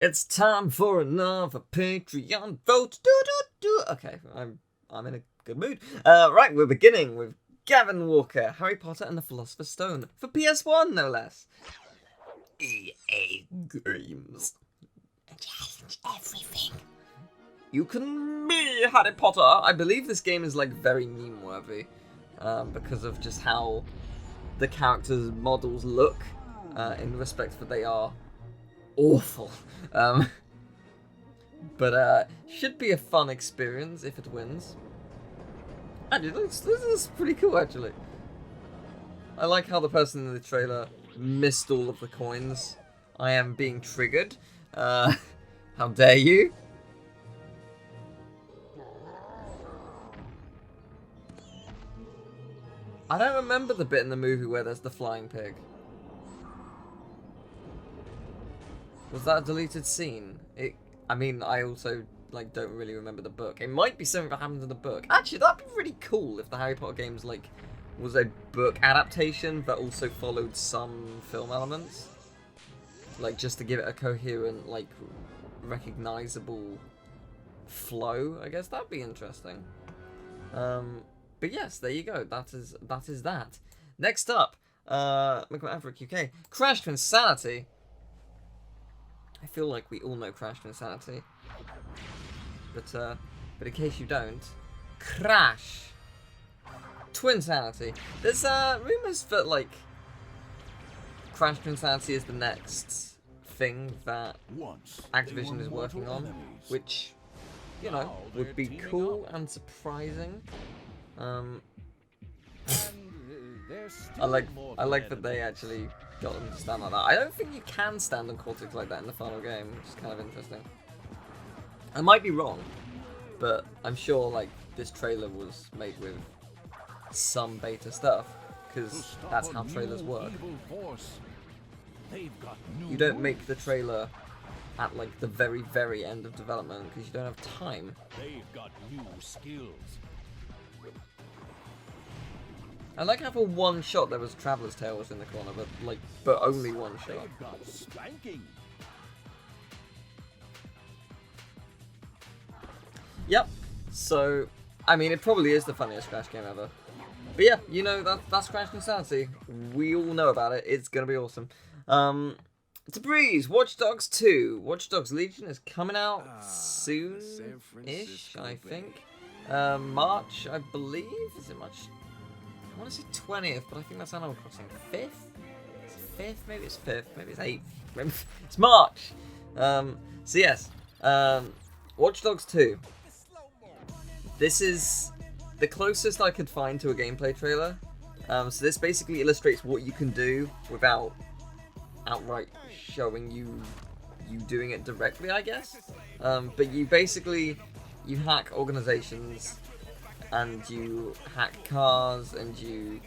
It's time for another Patreon vote. Do do do. Okay, I'm in a good mood. Right, we're beginning with Gavin Walker, Harry Potter and the Philosopher's Stone for PS1, no less. EA Games. Challenge everything. You can be Harry Potter. I believe this game is like very meme worthy, because of just how the characters' models look, in respect that they are awful. But should be a fun experience if it wins. Actually, this is pretty cool, actually. I like how the person in the trailer missed all of the coins. I am being triggered. How dare you? I don't remember the bit in the movie where there's the flying pig. Was that a deleted scene? I mean, I also like don't really remember the book. It might be something that happens in the book. Actually, that'd be really cool if the Harry Potter games was a book adaptation that also followed some film elements, like just to give it a coherent, recognizable flow. I guess that'd be interesting. But yes, there you go. That is that. Next up, Maverick UK, Crash to Insanity. I feel like we all know Crash to Insanity, but in case you don't, Crash Twinsanity. There's rumors that Crash to Insanity is the next thing that Activision is working on, which would be cool and surprising. I like that they actually got them to stand like that. I don't think you can stand on Cortex like that in the final game, which is kind of interesting. I might be wrong, but I'm sure this trailer was made with some beta stuff, because that's how trailers work. You don't make the trailer at the very, very end of development because you don't have time. They've got new skills. I like how for one shot there was Traveller's Tale was in the corner, but only one shot. Yep. So, I mean, it probably is the funniest Crash game ever. But yeah, that's Crash Insanity. We all know about it. It's gonna be awesome. It's a breeze. Watch Dogs 2. Watch Dogs Legion is coming out soon-ish, I think. March, I believe. Is it March? I want to say 20th, but I think that's Animal Crossing. 5th? Is it 5th? Maybe it's 5th. Maybe it's 8th. Maybe it's March. So yes. Watch Dogs 2. This is the closest I could find to a gameplay trailer. So this basically illustrates what you can do without outright showing you doing it directly, I guess. But you hack organizations, and you hack cars, and you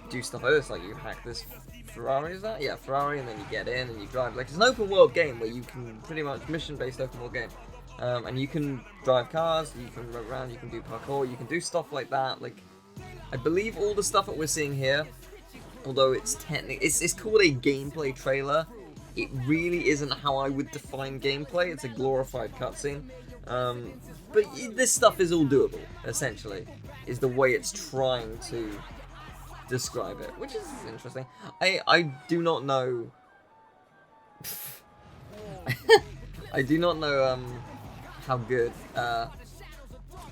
do stuff like this. Like you hack this Ferrari, is that? Yeah, Ferrari, and then you get in and you drive. It's an open world game where you can pretty much mission-based open world game. And you can drive cars, you can run around, you can do parkour, you can do stuff like that. I believe all the stuff that we're seeing here, although it's called a gameplay trailer, it really isn't how I would define gameplay. It's a glorified cutscene. But this stuff is all doable, essentially, is the way it's trying to describe it, which is interesting. I do not know... I do not know how good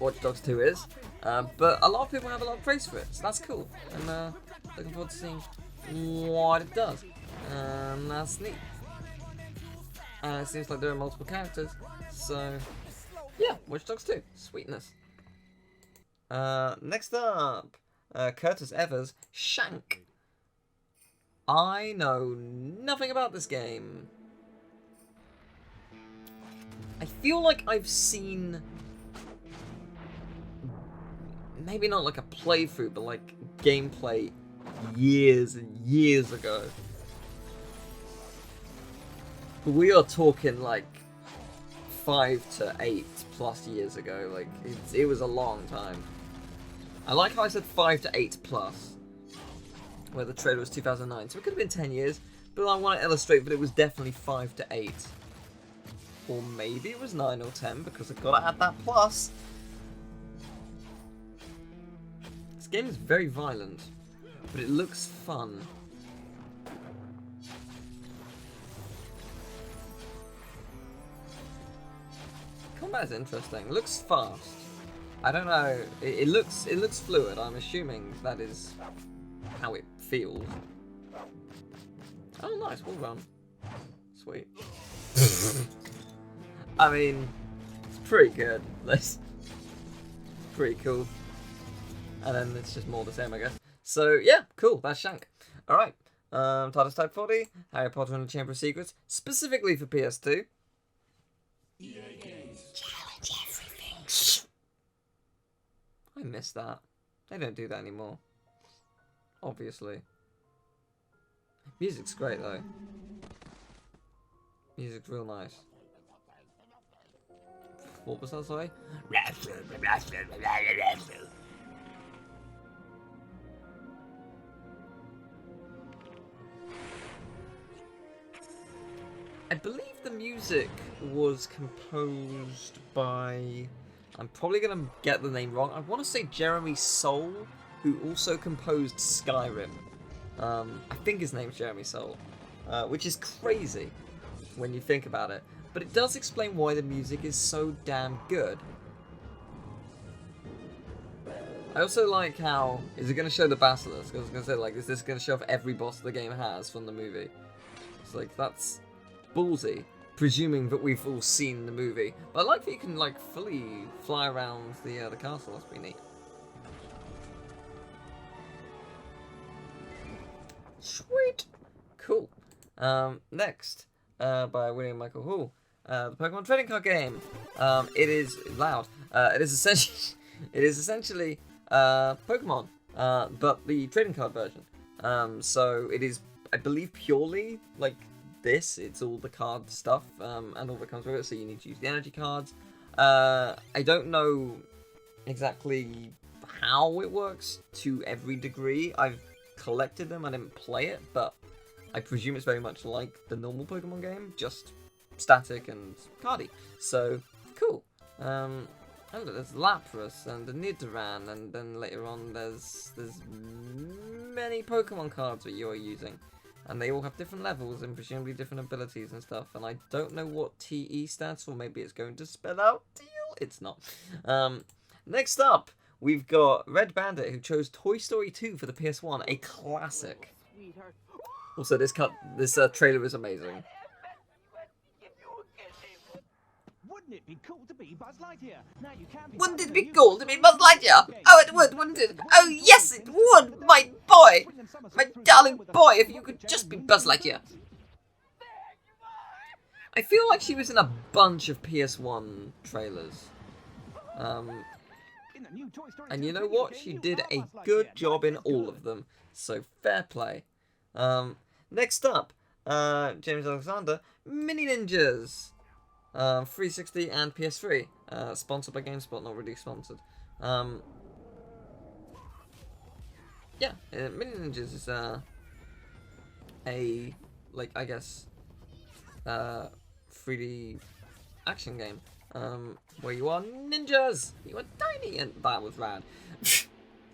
Watch Dogs 2 is, but a lot of people have a lot of praise for it, so that's cool, and looking forward to seeing what it does, and that's neat. It seems like there are multiple characters, so yeah, Watch Dogs 2, sweetness. Next up, Curtis Evers, Shank. I know nothing about this game. I feel like I've seen, maybe not a playthrough, but gameplay years and years ago. But we are talking 5 to 8 plus years ago. It was a long time. I like how I said 5 to 8 plus, where the trailer was 2009, so it could have been 10 years. but I want to illustrate that it was definitely 5 to 8. Or maybe it was 9 or 10, because I've got to add that plus. This game is very violent, but it looks fun. Combat is interesting. It looks fast. I don't know. It looks fluid. I'm assuming that is how it feels. Oh, nice. Wall run. Sweet. I mean, it's pretty good. It's pretty cool. And then it's just more the same, I guess. So, yeah, cool. That's Shank. Alright. TARDIS Type 40, Harry Potter and the Chamber of Secrets, specifically for PS2. Challenge everything. I miss that. They don't do that anymore. Obviously. Music's great, though. Music's real nice. What was that, sorry? I believe the music was composed by... I'm probably going to get the name wrong. I want to say Jeremy Soule, who also composed Skyrim. I think his name's Jeremy Soule, which is crazy when you think about it. But it does explain why the music is so damn good. I also like how... Is it going to show the Basilisk? I was going to say, like, is this going to show off every boss the game has from the movie? It's like, that's ballsy, presuming that we've all seen the movie. But I like that you can, like, fully fly around the castle. That's pretty neat. Sweet! Cool. Next, by William Michael Hall. The Pokemon trading card game. It is loud. It is essentially Pokemon, but the trading card version. So it is, I believe, purely like this. It's all the card stuff, and all that comes with it. So you need to use the energy cards. I don't know exactly how it works to every degree. I've collected them. I didn't play it, but I presume it's very much like the normal Pokemon game, just static and cardy. So cool. Oh, there's Lapras and the Nidoran, and then later on there's many Pokemon cards that you are using, and they all have different levels and presumably different abilities and stuff. And I don't know what TE stands for. Maybe it's going to spell out Teal. It's not. Next up, we've got Red Bandit, who chose Toy Story 2 for the PS1, a classic. Also, this trailer is amazing. Wouldn't it be cool to be Buzz Lightyear? Now you can be. Wouldn't it be cool to be Buzz Lightyear? Oh, it would, wouldn't it? Oh, yes, it would, my boy! My darling boy, if you could just be Buzz Lightyear. I feel like she was in a bunch of PS1 trailers. And you know what? She did a good job in all of them. So, fair play. Next up, James Alexander, Mini Ninjas. 360 and PS3. Sponsored by GameSpot, not really sponsored. Yeah, Mini Ninjas is a, like, I guess, 3D action game. Where you are ninjas! You are tiny! And that was rad.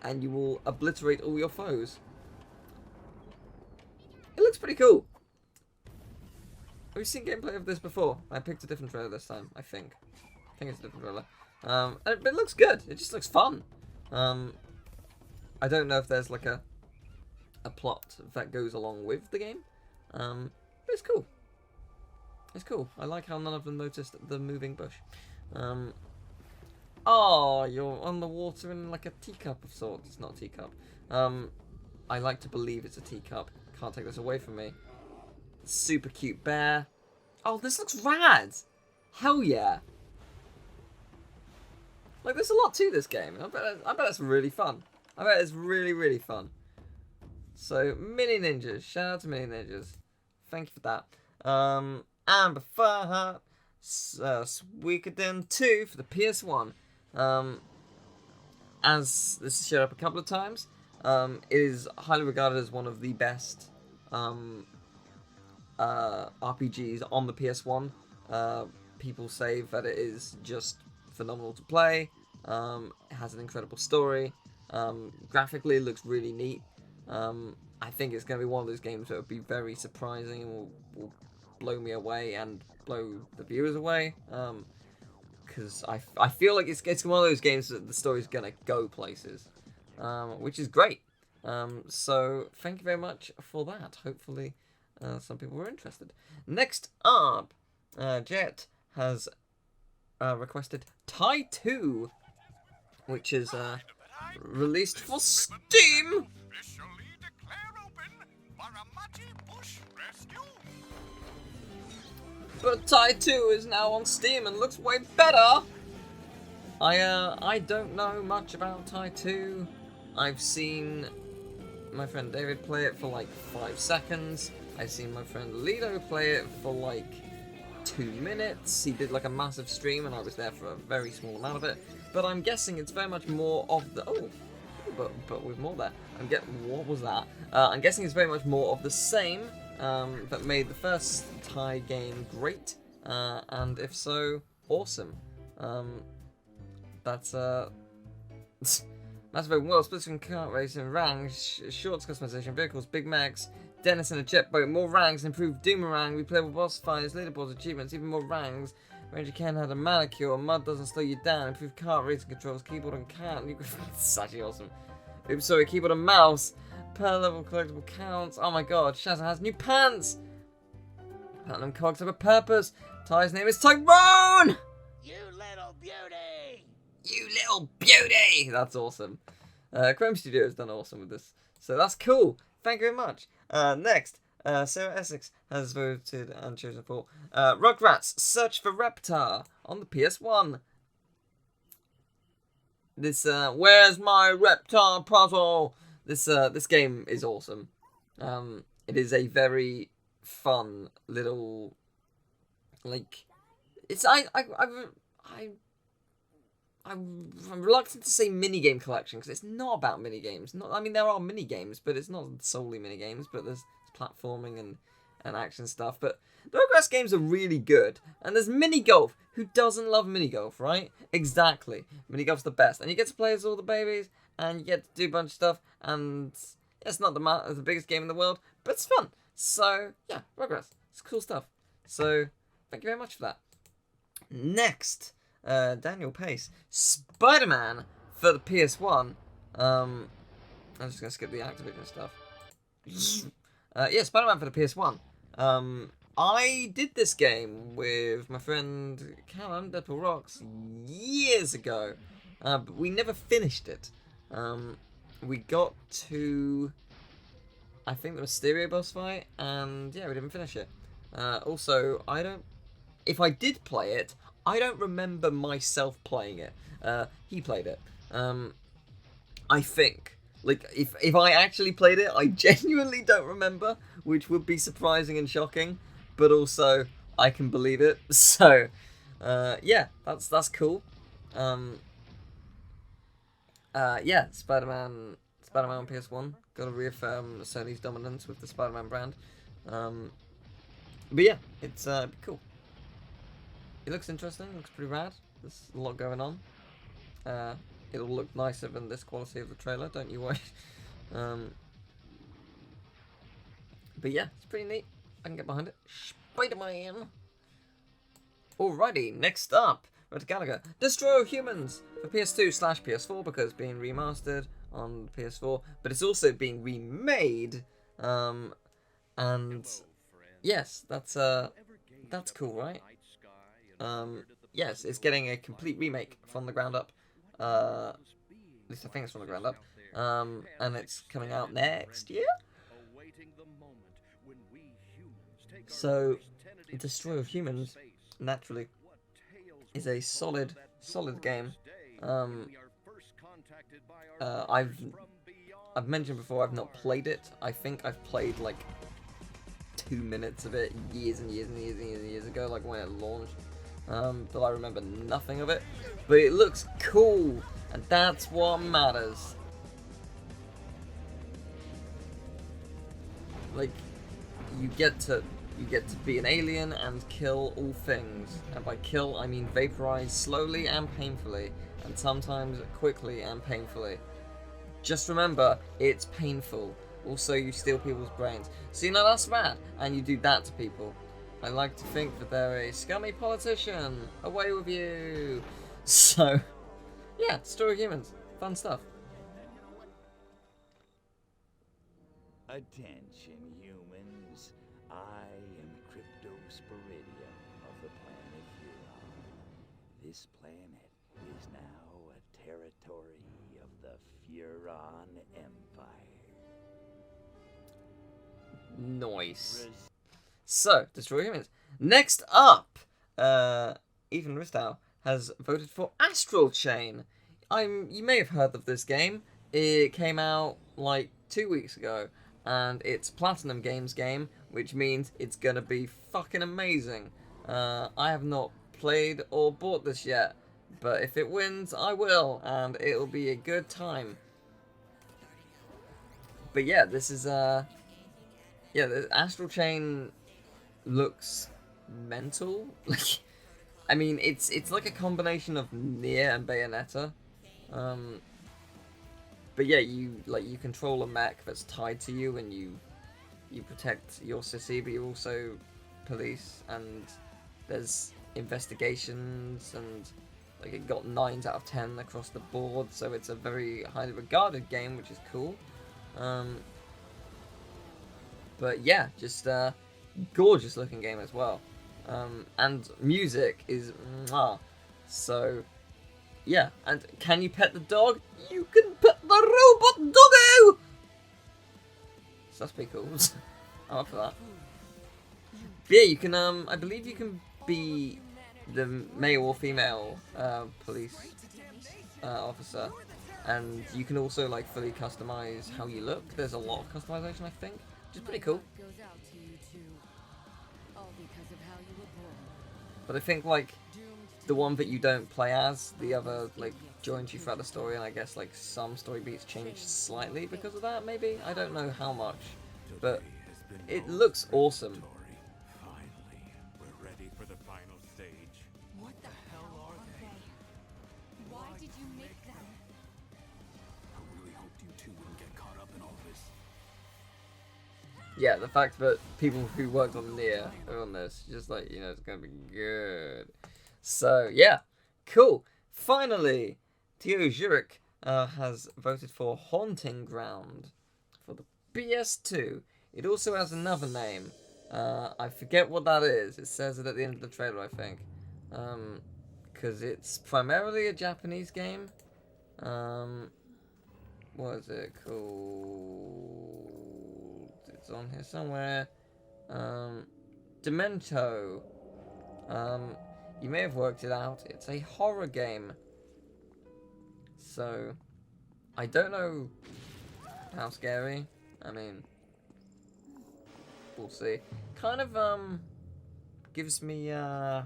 And you will obliterate all your foes. It looks pretty cool. We've seen gameplay of this before. I picked a different trailer this time, I think. I think it's a different trailer. But it looks good. It just looks fun. I don't know if there's like a plot that goes along with the game. But it's cool. It's cool. I like how none of them noticed the moving bush. Oh, you're on the water in like a teacup of sorts. It's not a teacup. I like to believe it's a teacup. Can't take this away from me. Super cute bear. Oh, this looks rad. Hell yeah. Like, there's a lot to this game. I bet it's really fun. I bet it's really, really fun. So, Mini Ninjas. Shout out to Mini Ninjas. Thank you for that. And before that, Suikoden 2 for the PS1. As this has showed up a couple of times, it is highly regarded as one of the best RPGs on the PS1. People say that it is just phenomenal to play. It has an incredible story. Graphically, it looks really neat. I think it's going to be one of those games that would be very surprising and will blow me away and blow the viewers away. Because I feel like it's one of those games that the story's going to go places, which is great. So thank you very much for that. Hopefully some people were interested. Next up, Jet has requested Tie 2, which is released for Steam. But Tie 2 is now on Steam and looks way better. I don't know much about Tie 2. I've seen my friend David play it for like 5 seconds. I've seen my friend Lido play it for like 2 minutes. He did like a massive stream and I was there for a very small amount of it. But I'm guessing it's very much more of the... but with more there. What was that? I'm guessing it's very much more of the same that made the first Tie game great. And if so, awesome. That's massive open world, splits between kart racing, ranks, shorts customization, vehicles, big mags, Dennis in a jet boat, more ranks, improved Doomerang, replayable boss fights, leaderboards, achievements, even more ranks. Ranger Ken had a manicure, mud doesn't slow you down, improved kart racing controls, keyboard and cat. It's actually awesome. Oops, sorry, keyboard and mouse. Per level collectible counts. Oh my god, Shazza has new pants! Platinum cogs have a purpose. Ty's name is Tyrone! You little beauty! You little beauty! That's awesome. Chrome Studio has done awesome with this. So that's cool. Thank you very much. Next, Sarah Essex has voted and chosen for Rugrats Search for Reptar on the PS1. This, where's my Reptar puzzle? This game is awesome. It is a very fun little, like, it's, I'm reluctant to say minigame collection because it's not about minigames. I mean, there are minigames, but it's not solely minigames. But there's platforming and action stuff. But the Rugrats games are really good. And there's mini golf. Who doesn't love mini golf, right? Exactly. Mini golf's the best, and you get to play as all the babies, and you get to do a bunch of stuff. And it's not the biggest game in the world, but it's fun. So yeah, Rugrats, it's cool stuff. So thank you very much for that. Next. Daniel Pace, Spider-Man for the PS1. I'm just gonna skip the Activision stuff. Yeah, Spider-Man for the PS1. I did this game with my friend Callum, Deadpool Rocks, years ago, but we never finished it. We got to, I think, the Mysterio boss fight, and yeah, we didn't finish it. Also, if I did play it, I don't remember myself playing it. He played it. I think. Like, if I actually played it, I genuinely don't remember, which would be surprising and shocking, but also, I can believe it. So, yeah, that's cool. Yeah, Spider-Man on PS1. Gotta reaffirm Sony's dominance with the Spider-Man brand. But yeah, it's cool. It looks interesting, looks pretty rad. There's a lot going on. It'll look nicer than this quality of the trailer, don't you worry. But yeah, it's pretty neat. I can get behind it. Spider-Man! Alrighty, next up, Red Gallagher. Destroy All Humans! For PS2/PS4 because it's being remastered on PS4, but it's also being remade. And yes, that's cool, right? Yes, it's getting a complete remake from the ground up. At least I think it's from the ground up. And it's coming out next year? So, Destroy All Humans, naturally, is a solid game. I've mentioned before I've not played it. I think I've played like 2 minutes of it years and years ago, like when it launched. But I remember nothing of it. But it looks cool, and that's what matters. Like, you get to You get to be an alien and kill all things. And by kill, I mean vaporize slowly and painfully, and sometimes quickly and painfully. Just remember, it's painful. Also, you steal people's brains. So you know that's bad, and you do that to people. I like to think that they're a scummy politician. Away with you. So, yeah, Destroy Humans. Fun stuff. Attention, humans. I am Cryptosporidium of the planet Furon. This planet is now a territory of the Furon Empire. Nice. So, Destroy Humans. Next up, Ethan Ristow has voted for Astral Chain. You may have heard of this game. It came out like 2 weeks ago, and it's Platinum Games game, which means it's gonna be fucking amazing. I have not played or bought this yet, but if it wins, I will, and it'll be a good time. But yeah, this is the Astral Chain looks mental. Like, I mean, it's like a combination of Nier and Bayonetta. But yeah, you control a mech that's tied to you, and you protect your city, but you're also police, and there's investigations, and like it got 9s out of 10 across the board, so it's a very highly regarded game, which is cool. But yeah, just gorgeous looking game as well. And music is mwah. So yeah, and can you pet the dog? You can pet the robot doggo! So that's pretty cool. I'm up for that. But yeah, you can I believe you can be the male or female police officer, and you can also like fully customize how you look. There's a lot of customization, I think, which is pretty cool. But I think like the one that you don't play as, the other like joins you throughout the story, and I guess like some story beats change slightly because of that, maybe? I don't know how much, but it looks awesome. Finally, we're ready for the final stage. What the hell are they? Why did you make them? I really hoped you two wouldn't get caught up in all this. Yeah, the fact that people who worked on Nier are on this, just like, you know, it's gonna be good. So, yeah, cool. Finally, Theo Zurich has voted for Haunting Ground for the PS2. It also has another name. I forget what that is. It says it at the end of the trailer, I think. Because it's primarily a Japanese game. What is it called? It's on here somewhere. Demento. You may have worked it out. It's a horror game. So, I don't know how scary. I mean, we'll see. Kind of, gives me, oh,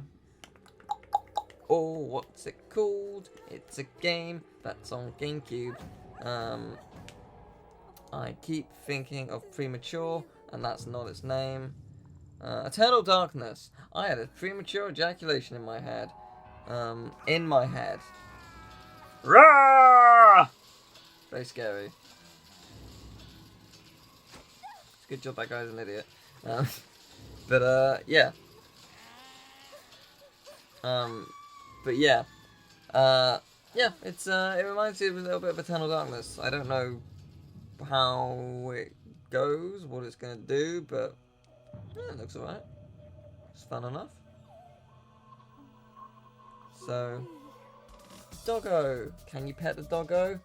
what's it called? It's a game that's on GameCube. I keep thinking of Premature, and that's not its name. Eternal Darkness. I had a premature ejaculation in my head. Rawr! Very scary. It's a good job that guy's an idiot. Yeah. But yeah. Yeah, it's, it reminds me of a little bit of Eternal Darkness. I don't know how it goes, what it's gonna do, but yeah, it looks alright. It's fun enough. So, doggo. Can you pet the doggo?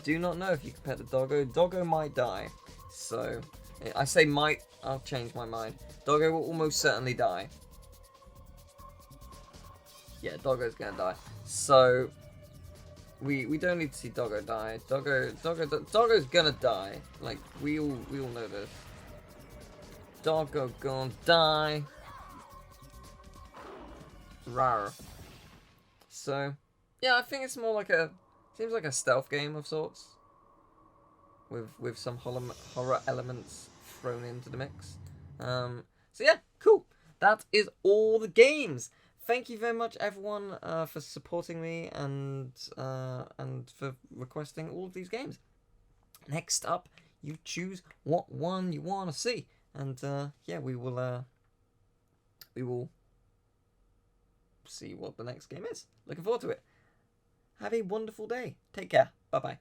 Do not know if you can pet the doggo. Doggo might die. So, I say might, I'll change my mind. Doggo will almost certainly die. Yeah, doggo's gonna die. So, we don't need to see doggo die. Doggo's gonna die. Like, we all know this. Doggo gonna die. Rawr. So, yeah, I think it's more like seems like a stealth game of sorts. With some horror elements thrown into the mix. So yeah, cool. that is all the games. Thank you very much, everyone, for supporting me and for requesting all of these games. Next up, you choose what one you want to see, and yeah, we will see what the next game is. Looking forward to it. Have a wonderful day. Take care. Bye bye.